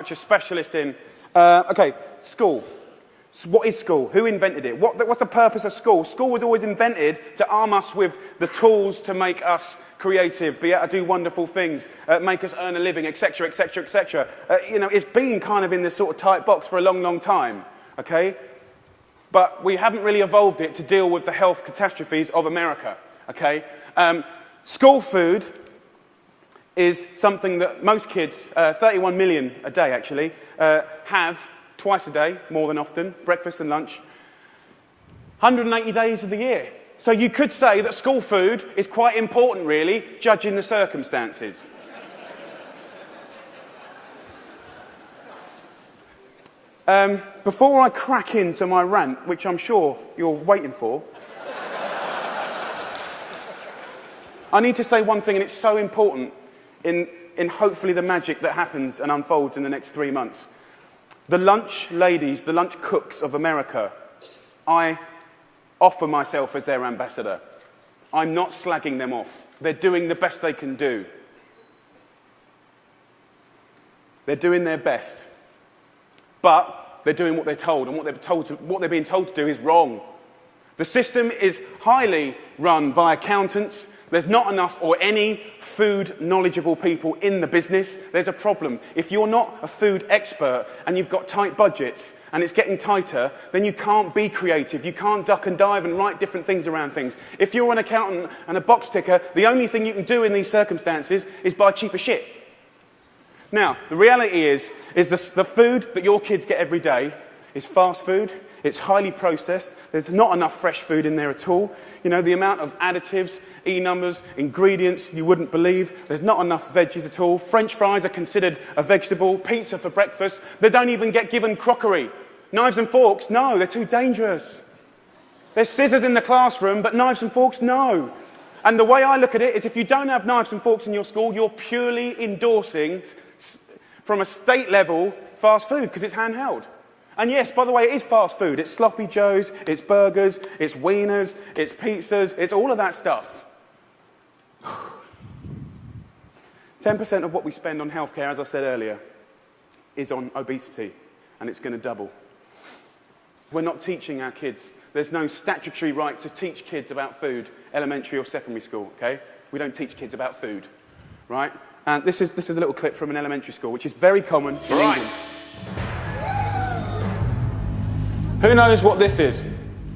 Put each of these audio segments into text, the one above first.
A specialist in. Okay, school. So what is school? Who invented it? What's the purpose of school? School was always invented to arm us with the tools to make us creative, be able to do wonderful things, make us earn a living, etc., etc., etc. It's been kind of in this sort of tight box for a long, long time, okay? But we haven't really evolved it to deal with the health catastrophes of America, okay? School food is something that most kids, 31 million a day actually, have twice a day, more than often, breakfast and lunch, 180 days of the year. So you could say that school food is quite important, really, judging the circumstances. Before I crack into my rant, which I'm sure you're waiting for, I need to say one thing, and it's so important in hopefully the magic that happens and unfolds in the next 3 months. The lunch ladies, the lunch cooks of America, I offer myself as their ambassador. I'm not slagging them off. They're doing the best they can do. They're doing their best. But they're doing what they're told, and what they're being told to do is wrong. The system is highly run by accountants. There's not enough or any food knowledgeable people in the business. There's a problem. If you're not a food expert and you've got tight budgets and it's getting tighter, then you can't be creative. You can't duck and dive and write different things around things. If you're an accountant and a box ticker, the only thing you can do in these circumstances is buy cheaper shit. Now, the reality is the food that your kids get every day is fast food. It's highly processed. There's not enough fresh food in there at all. You know, the amount of additives, E-numbers, ingredients you wouldn't believe. There's not enough veggies at all. French fries are considered a vegetable. Pizza for breakfast. They don't even get given crockery. Knives and forks, no, they're too dangerous. There's scissors in the classroom, but knives and forks, no. And the way I look at it is if you don't have knives and forks in your school, you're purely endorsing, from a state level, fast food, because it's handheld. And yes, by the way, it is fast food. It's sloppy joes, it's burgers, it's wieners, it's pizzas, it's all of that stuff. 10% of what we spend on healthcare, as I said earlier, is on obesity, and it's going to double. We're not teaching our kids. There's no statutory right to teach kids about food, elementary or secondary school, okay? We don't teach kids about food, right? And this is a little clip from an elementary school, which is very common in England. Who knows what this is?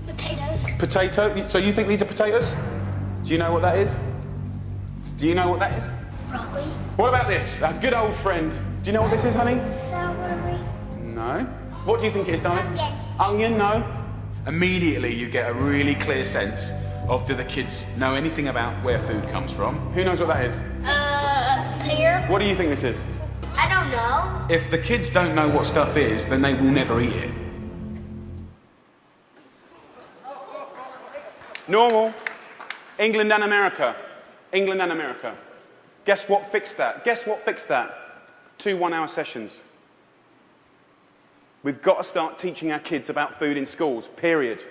Potatoes. Potato? So you think these are potatoes? Do you know what that is? Do you know what that is? Broccoli. What about this? Our good old friend. Do you know what this is, honey? Celery. No. What do you think it is, darling? Onion. Onion, no. Immediately you get a really clear sense of, do the kids know anything about where food comes from? Who knows what that is? Pear. What do you think this is? I don't know. If the kids don't know what stuff is, then they will never eat it. Normal. England and America. England and America. Guess what fixed that? Guess what fixed that? 2 one-hour sessions. We've got to start teaching our kids about food in schools, period.